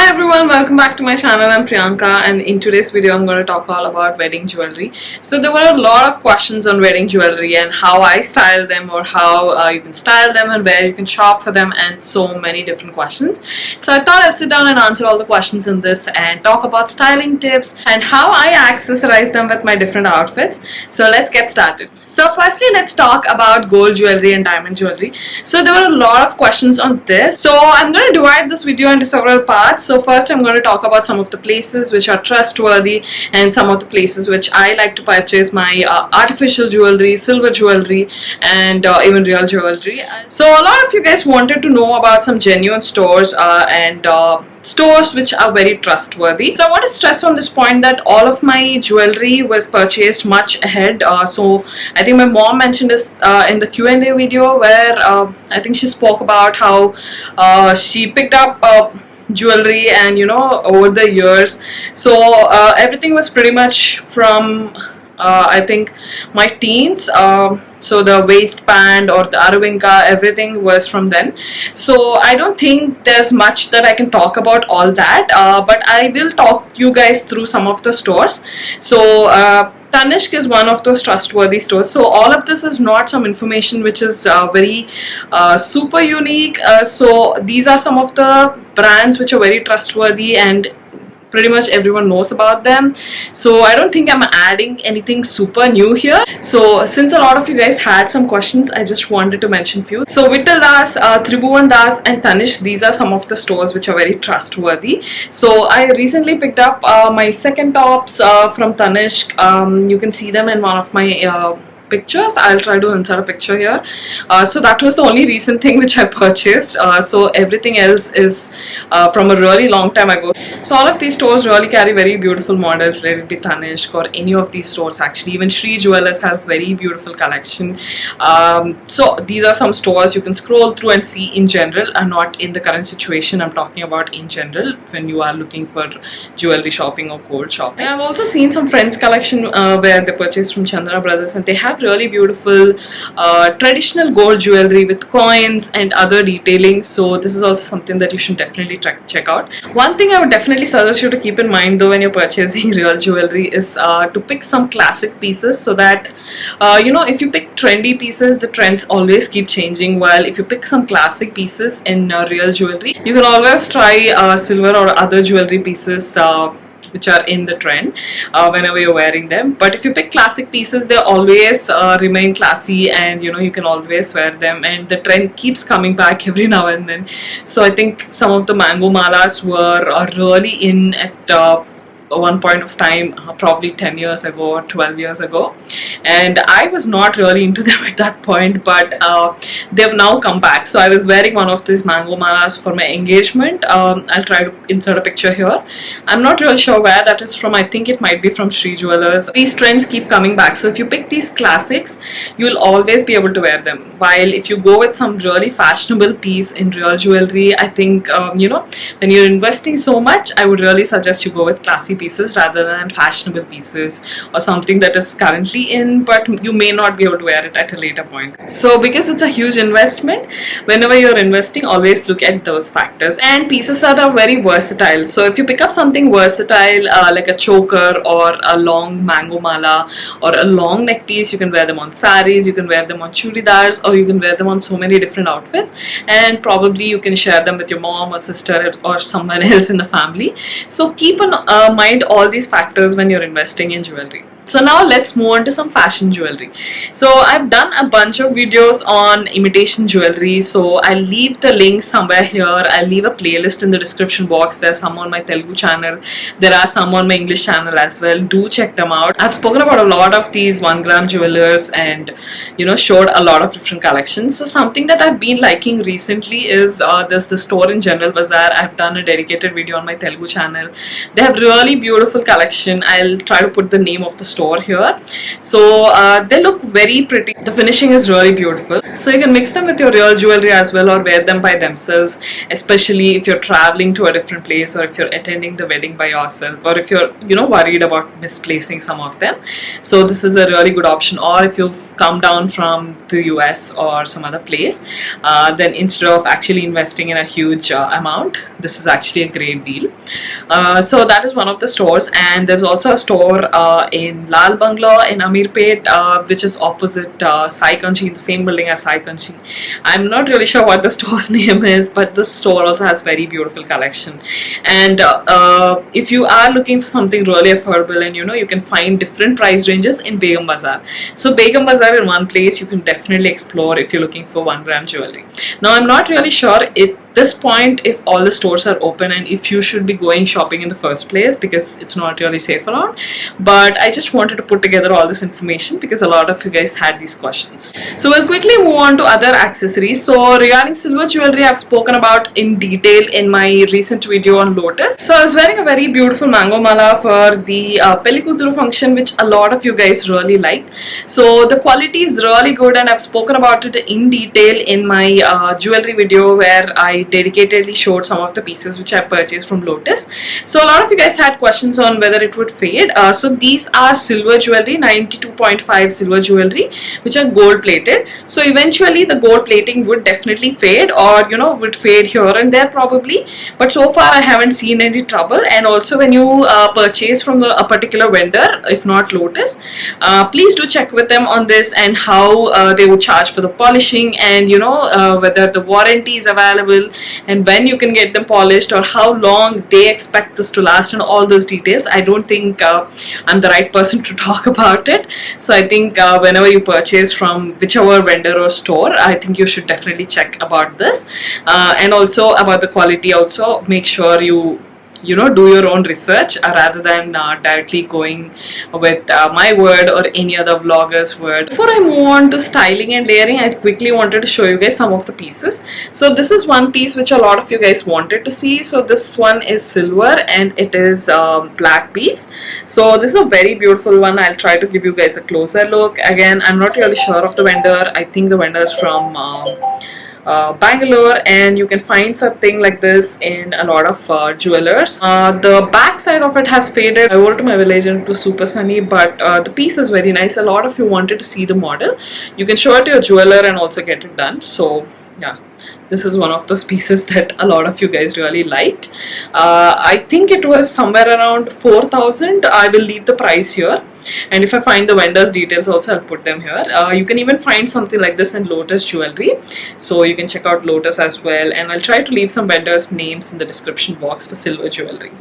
everyone, welcome back to my channel. I'm Priyanka, and in today's video I'm going to talk all about wedding jewelry. So there were a lot of questions on wedding jewelry and how I style them, or how you can style them and where you can shop for them, and so many different questions. So I thought I'd sit down and answer all the questions in this and talk about styling tips and how I accessorize them with my different outfits. So let's get started. So firstly, let's talk about gold jewelry and diamond jewelry. So there were a lot of questions on this. So I'm going to divide this video into several parts. So first I'm going to talk about some of the places which are trustworthy and some of the places which I like to purchase my artificial jewelry, silver jewelry, and even real jewelry. So a lot of you guys wanted to know about some genuine stores and stores which are very trustworthy. So I want to stress on this point that all of my jewelry was purchased much ahead. So I think my mom mentioned this in the Q&A video, where I think she spoke about how she picked up jewelry and over the years. So everything was pretty much from I think my teens. So the waistband or the Aravinka, everything was from then. So I don't think there's much that I can talk about all that, but I will talk you guys through some of the stores. So Tanishq is one of those trustworthy stores. So all of this is not some information which is very super unique. So these are some of the brands which are very trustworthy and pretty much everyone knows about them. So I don't think I'm adding anything super new here. So since a lot of you guys had some questions, I just wanted to mention few. So Vittal Das, Tribhuvan Das and Tanishq, these are some of the stores which are very trustworthy. So I recently picked up my second tops from Tanishq. You can see them in one of my pictures. I'll try to insert a picture here. So that was the only recent thing which I purchased. So everything else is from a really long time ago. So all of these stores really carry very beautiful models, whether it be Tanishq or any of these stores actually. Even Shree Jewellers have very beautiful collection. So these are some stores you can scroll through and see in general, and not in the current situation. I'm talking about in general when you are looking for jewelry shopping or gold shopping. And I've also seen some friends collection where they purchased from Chandra Brothers, and they have really beautiful traditional gold jewelry with coins and other detailing. So this is also something that you should definitely check out. One thing I would definitely suggest you to keep in mind though when you're purchasing real jewelry is to pick some classic pieces, so that if you pick trendy pieces, the trends always keep changing, while if you pick some classic pieces in real jewelry, you can always try silver or other jewelry pieces which are in the trend whenever you're wearing them. But if you pick classic pieces, they always remain classy, and you can always wear them, and the trend keeps coming back every now and then. So I think some of the mango malas were really in at one point of time, probably 10 years ago or 12 years ago, and I was not really into them at that point, but they've now come back. So I was wearing one of these mango malas for my engagement. I'll try to insert a picture here. I'm not really sure where that is from. I think it might be from Shree Jewellers. These trends keep coming back, so if you pick these classics, you'll always be able to wear them, while if you go with some really fashionable piece in real jewelry, I think when you're investing so much, I would really suggest you go with classy pieces rather than fashionable pieces or something that is currently in, but you may not be able to wear it at a later point. So because it's a huge investment, whenever you're investing, always look at those factors. And pieces that are very versatile. So if you pick up something versatile like a choker or a long mango mala or a long neck piece, you can wear them on sarees, you can wear them on churidars, or you can wear them on so many different outfits, and probably you can share them with your mom or sister or someone else in the family. So keep in mind all these factors when you're investing in jewelry. So now let's move on to some fashion jewelry. So I've done a bunch of videos on imitation jewelry, so I'll leave the link somewhere here. I'll leave a playlist in the description box. There's some on my Telugu channel, there are some on my English channel as well. Do check them out. I've spoken about a lot of these 1-gram jewelers and showed a lot of different collections. So something that I've been liking recently is there's the store in General Bazaar. I've done a dedicated video on my Telugu channel. They have really beautiful collection. I'll try to put the name of the store store here. So they look very pretty. The finishing is really beautiful. So you can mix them with your real jewelry as well, or wear them by themselves, especially if you're traveling to a different place, or if you're attending the wedding by yourself, or if you're worried about misplacing some of them. So this is a really good option. Or if you've come down from the US or some other place, then instead of actually investing in a huge amount, this is actually a great deal. So that is one of the stores, and there's also a store in Lal Bangla in Amirpet, which is opposite Sai Kanchi, the same building as Sai Kanchi. I'm not really sure what the store's name is, but this store also has very beautiful collection. And if you are looking for something really affordable, and you can find different price ranges in Begum Bazaar. So Begum Bazaar in one place you can definitely explore if you're looking for 1 gram jewelry. Now I'm not really sure at this point if all the stores are open and if you should be going shopping in the first place, because it's not really safe around. But I just wanted to put together all this information because a lot of you guys had these questions. So we'll quickly move on to other accessories. So regarding silver jewelry, I've spoken about in detail in my recent video on lotus. So I was wearing a very beautiful mango mala for the Pelikuturu function, which a lot of you guys really liked. So the quality is really good, and I've spoken about it in detail in my jewelry video where I dedicatedly showed some of the pieces which I purchased from Lotus. So a lot of you guys had questions on whether it would fade. So these are silver jewelry, 92.5 silver jewelry, which are gold plated. So eventually the gold plating would definitely fade, or would fade here and there probably, but so far I haven't seen any trouble. And also when you purchase from a particular vendor, if not Lotus, please do check with them on this and how they would charge for the polishing, and whether the warranty is available, and when you can get them polished, or how long they expect this to last, and all those details. I don't think I'm the right person to talk about it. So I think whenever you purchase from whichever vendor or store, I think you should definitely check about this, and also about the quality. Also make sure you do your own research rather than directly going with my word or any other vlogger's word. Before I move on to styling and layering, I quickly wanted to show you guys some of the pieces. So this is one piece which a lot of you guys wanted to see. So this one is silver and it is black beads. So this is a very beautiful one. I'll try to give you guys a closer look. Again, I'm not really sure of the vendor. I think the vendor is from Bangalore, and you can find something like this in a lot of jewelers. The back side of it has faded. I wore it to my village and it was super sunny, but the piece is very nice. A lot of you wanted to see the model. You can show it to your jeweler and also get it done. So yeah, this is one of those pieces that a lot of you guys really liked. I think it was somewhere around 4,000. I will leave the price here, and if I find the vendor's details also, I'll put them here. You can even find something like this in Lotus Jewelry, so you can check out Lotus as well, and I'll try to leave some vendors' names in the description box for silver jewelry.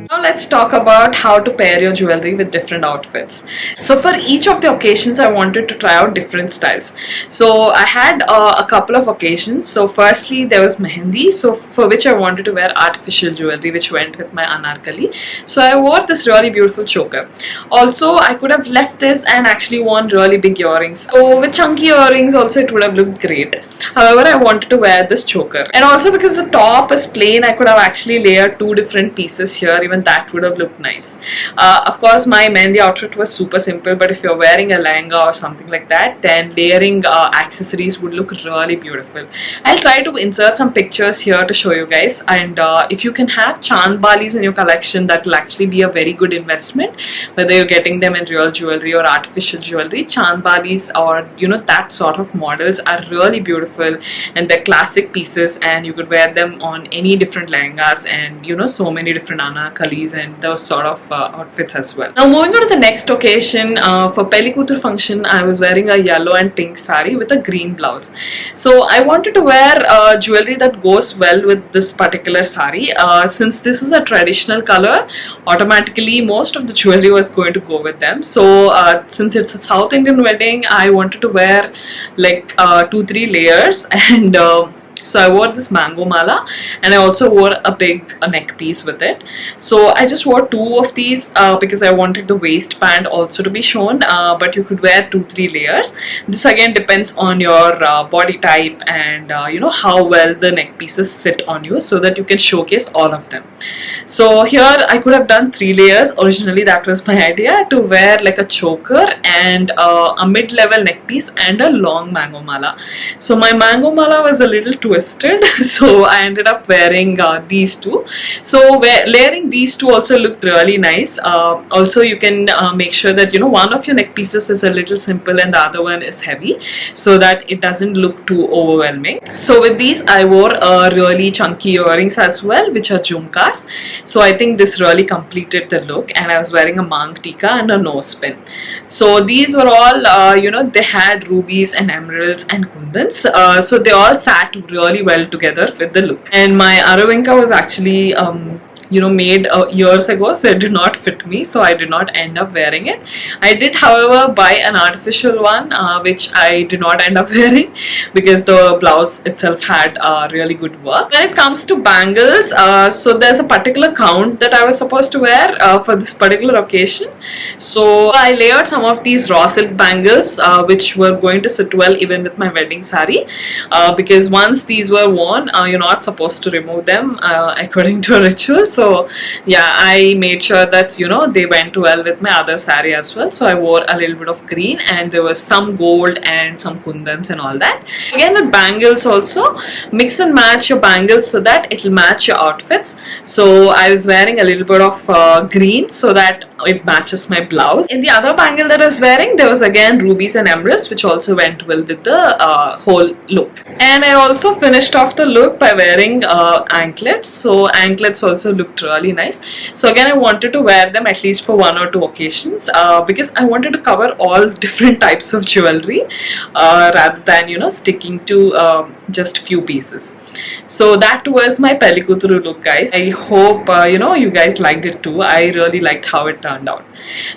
Now let's talk about how to pair your jewelry with different outfits. So for each of the occasions, I wanted to try out different styles. So I had a couple of occasions. So firstly, there was mehendi, so for which I wanted to wear artificial jewelry, which went with my anarkali. So I wore this really beautiful choker. Also, I could have left this and actually worn really big earrings. So with chunky earrings also, it would have looked great. However, I wanted to wear this choker. And also because the top is plain, I could have actually layered two different pieces here. Even that would have looked nice. Of course, my mehendi outfit was super simple, but if you're wearing a lehenga or something like that, then layering accessories would look really beautiful. I'll try to insert some pictures here to show you guys, and if you can have chand balis in your collection, that will actually be a very good investment, whether you're getting them in real jewelry or artificial jewelry. Chand balis or that sort of models are really beautiful, and they're classic pieces, and you could wear them on any different lehengas and so many different anarkalis and those sort of outfits as well. Now moving on to the next occasion, for Pelikutur function, I was wearing a yellow and pink sari with a green blouse. So I wanted to wear jewelry that goes well with this particular sari. Since this is a traditional color, automatically most of the jewelry was going to go with them. So since it's a South Indian wedding, I wanted to wear like 2-3 layers, and So I wore this mango mala, and I also wore a big neck piece with it. So I just wore two of these because I wanted the waistband also to be shown, but you could wear 2-3 layers. This again depends on your body type and you know, how well the neck pieces sit on you, so that you can showcase all of them. So here I could have done 3 layers. Originally that was my idea, to wear like a choker and a mid-level neck piece and a long mango mala. So my mango mala was a little twisted, so I ended up wearing these two. So layering these two also looked really nice. Also you can make sure that, you know, one of your neck pieces is a little simple and the other one is heavy, so that it doesn't look too overwhelming. So with these I wore really chunky earrings as well, which are jhumkas. So I think this really completed the look, and I was wearing a mang tika and a nose pin. So these were all you know, they had rubies and emeralds and kundans, so they all sat really well together with the look. And my Aravinka was actually you know, made years ago, so it did not fit me, so I did not end up wearing it. I did however buy an artificial one, which I did not end up wearing because the blouse itself had really good work. When it comes to bangles, so there's a particular count that I was supposed to wear for this particular occasion. So I layered some of these raw silk bangles, which were going to sit well even with my wedding sari, because once these were worn, you're not supposed to remove them according to a ritual. So yeah, I made sure that, you know, they went well with my other sari as well. So I wore a little bit of green, and there was some gold and some kundans and all that. Again with bangles also, mix and match your bangles so that it will match your outfits. So I was wearing a little bit of green so that it matches my blouse. In the other bangle that I was wearing, there was again rubies and emeralds, which also went well with the whole look. And I also finished off the look by wearing anklets. So anklets also looked really nice. So again, I wanted to wear them at least for 1 or 2 occasions, because I wanted to cover all different types of jewelry rather than, you know, sticking to just few pieces. So that was my Pelikuturu look, guys. I hope you know, you guys liked it too. I really liked how it turned out.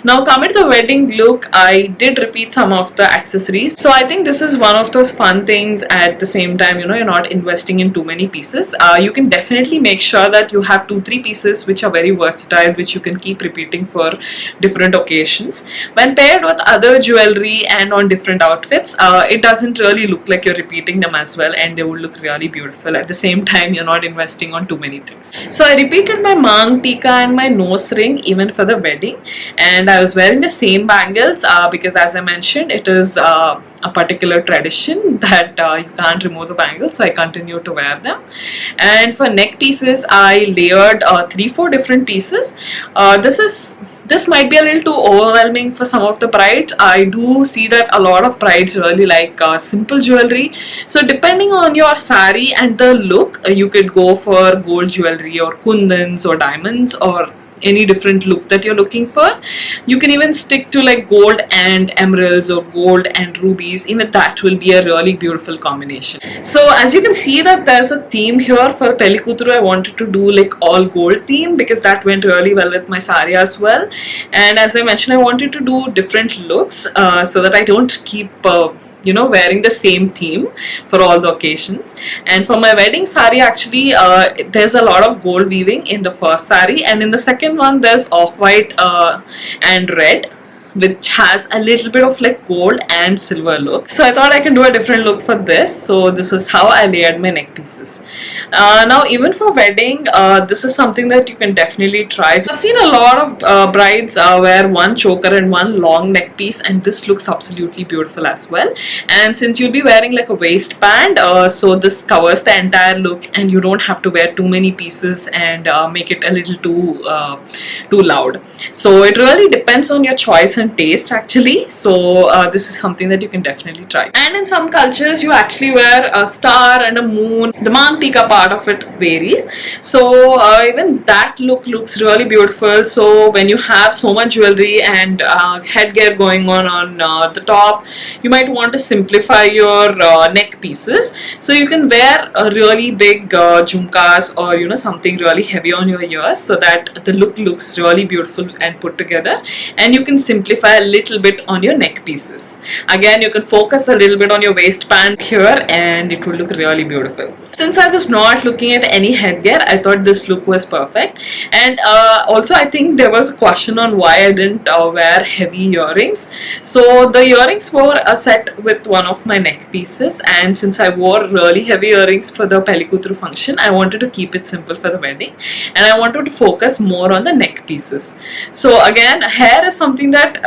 Now coming to the wedding look, I did repeat some of the accessories. So I think this is one of those fun things. At the same time, you know, you're not investing in too many pieces. You can definitely make sure that you have 2-3 pieces which are very versatile, which you can keep repeating for different occasions. When paired with other jewelry and on different outfits, it doesn't really look like you're repeating them as well, and they would look really beautiful. At the same time, you're not investing on too many things. So I repeated my mang tika and my nose ring even for the wedding, and I was wearing the same bangles because, as I mentioned, it is a particular tradition that you can't remove the bangles, so I continue to wear them. And for neck pieces, I layered 3-4 different pieces. This might be a little too overwhelming for some of the brides. I do see that a lot of brides really like simple jewelry. So depending on your sari and the look, you could go for gold jewelry or kundans or diamonds or any different look that you're looking for. You can even stick to like gold and emeralds or gold and rubies. Even that will be a really beautiful combination. So as you can see that there's a theme here for Pelikuturu. I wanted to do like all gold theme because that went really well with my sari as well. And as I mentioned, I wanted to do different looks so that I don't keep you know, wearing the same theme for all the occasions. And for my wedding sari, actually there's a lot of gold weaving in the first sari, and in the second one there's off-white and red, which has a little bit of like gold and silver look. So I thought I can do a different look for this. So this is how I layered my neck pieces. Now even for wedding, this is something that you can definitely try. I've seen a lot of brides wear one choker and one long neck piece, and this looks absolutely beautiful as well. And since you'll be wearing like a waistband, so this covers the entire look, and you don't have to wear too many pieces and make it a little too loud. So it really depends on your choice and taste actually. So this is something that you can definitely try. And in some cultures you actually wear a star and a moon. The mang tika part of it varies, so even that look looks really beautiful. So when you have so much jewelry and headgear going on the top, you might want to simplify your neck pieces. So you can wear a really big jhumkas or, you know, something really heavy on your ears, so that the look looks really beautiful and put together, and you can simplify simplify a little bit on your neck pieces. Again, you can focus a little bit on your waistband here and it will look really beautiful. Since I was not looking at any headgear, I thought this look was perfect. And also I think there was a question on why I didn't wear heavy earrings. So the earrings were a set with one of my neck pieces, and since I wore really heavy earrings for the Pelikutru function, I wanted to keep it simple for the wedding and I wanted to focus more on the neck pieces. So again, hair is something that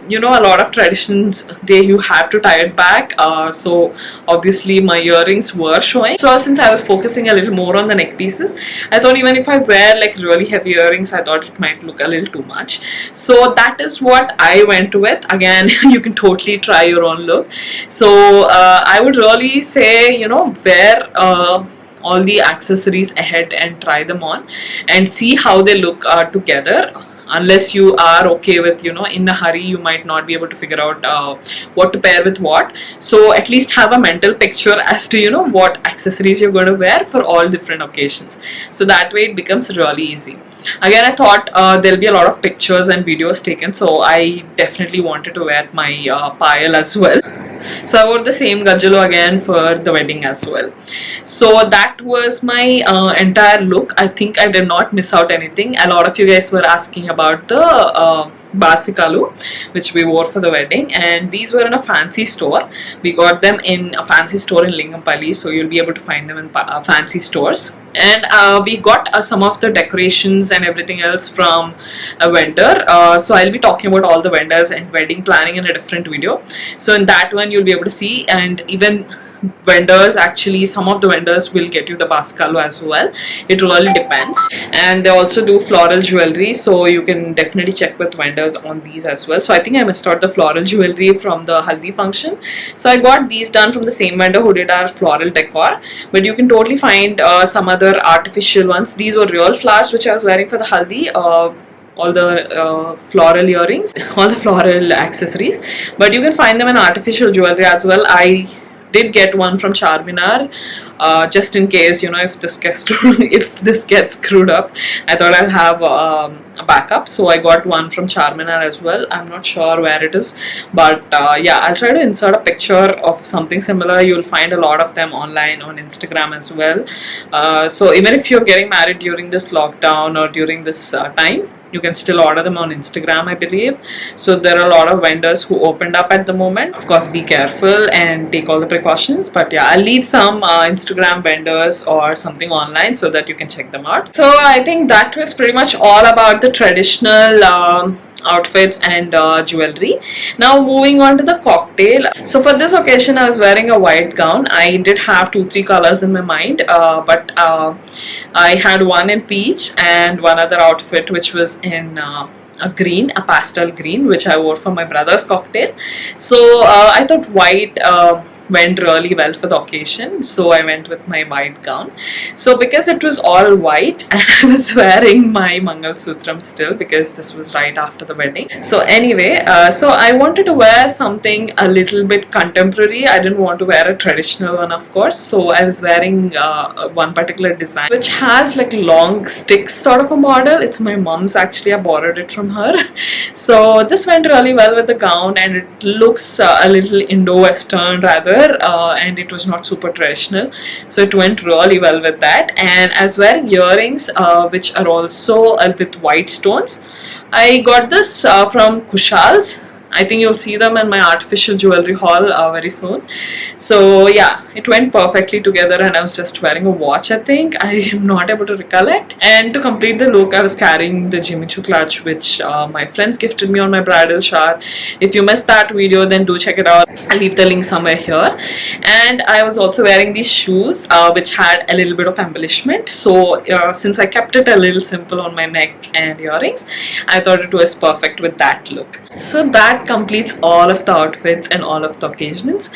you know, a lot of traditions, you have to tie it back, so obviously my earrings were showing. So since I was focusing a little more on the neck pieces, I thought even if I wear like really heavy earrings, I thought it might look a little too much. So that is what I went with. Again, you can totally try your own look. So I would really say, you know, wear all the accessories ahead and try them on and see how they look together. Unless you are okay with, you know, in a hurry you might not be able to figure out what to pair with what. So at least have a mental picture as to, you know, what accessories you're going to wear for all different occasions. So that way it becomes really easy. Again, I thought there'll be a lot of pictures and videos taken, so I definitely wanted to wear my payal as well. So I wore the same gajalo again for the wedding as well. So that was my entire look. I think I did not miss out anything. A lot of you guys were asking about the basikalu which we wore for the wedding, and these were in a fancy store. We got them in a fancy store in Lingampalli, so you'll be able to find them in fancy stores. And we got some of the decorations and everything else from a vendor. So I'll be talking about all the vendors and wedding planning in a different video. So in that one you'll be able to see, and even vendors, actually some of the vendors will get you the basikalu as well. It really depends. And they also do floral jewelry, so you can definitely check with vendors on these as well. So I think I missed out the floral jewelry from the haldi function, so I got these done from the same vendor who did our floral decor. But you can totally find some other artificial ones. These were real flowers which I was wearing for the haldi, all the floral earrings, all the floral accessories, but you can find them in artificial jewelry as well. I did get one from Charminar, just in case, you know, if this gets screwed up. I thought I'll have a backup, so I got one from Charminar as well. I'm not sure where it is, but yeah, I'll try to insert a picture of something similar. You'll find a lot of them online on Instagram as well. So even if you're getting married during this lockdown or during this time, you can still order them on Instagram, I believe. So there are a lot of vendors who opened up at the moment. Of course, be careful and take all the precautions, but yeah, I'll leave some Instagram vendors or something online so that you can check them out. So I think that was pretty much all about the traditional outfits and jewelry. Now moving on to the cocktail. So for this occasion I was wearing a white gown. I did have 2-3 colors in my mind, but I had one in peach and one other outfit which was in a green, a pastel green, which I wore for my brother's cocktail. So I thought white went really well for the occasion, so I went with my white gown. So because it was all white and I was wearing my Mangal Sutram still, because this was right after the wedding. So anyway, so I wanted to wear something a little bit contemporary. I didn't want to wear a traditional one, of course, so I was wearing one particular design which has like long sticks sort of a model. It's my mom's actually, I borrowed it from her. So this went really well with the gown, and it looks a little Indo-Western rather, and it was not super traditional, so it went really well with that. And I was wearing earrings which are also with white stones. I got this from Kushal's. I think you'll see them in my artificial jewelry haul very soon. So yeah, it went perfectly together, and I was just wearing a watch, I think. I am not able to recollect. And to complete the look, I was carrying the Jimmy Choo clutch which my friends gifted me on my bridal shower. If you missed that video, then do check it out. I'll leave the link somewhere here. And I was also wearing these shoes which had a little bit of embellishment. So since I kept it a little simple on my neck and earrings, I thought it was perfect with that look. So that that completes all of the outfits and all of the occasions.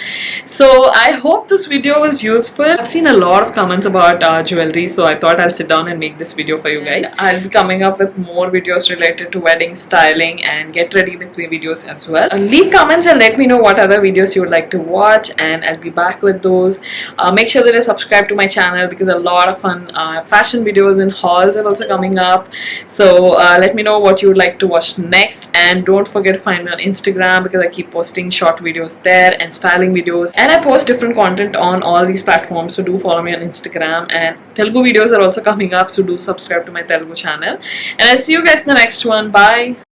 So I hope this video was useful. I've seen a lot of comments about jewelry, so I thought I'll sit down and make this video for you guys. I'll be coming up with more videos related to wedding styling and get ready with me videos as well. Leave comments and let me know what other videos you would like to watch, and I'll be back with those. Make sure that you subscribe to my channel because a lot of fun fashion videos and hauls are also coming up. So let me know what you would like to watch next, and don't forget to find me on Instagram because I keep posting short videos there and styling videos, and I post different content on all these platforms, so do follow me on Instagram. And Telugu videos are also coming up, so do subscribe to my Telugu channel, and I'll see you guys in the next one. Bye.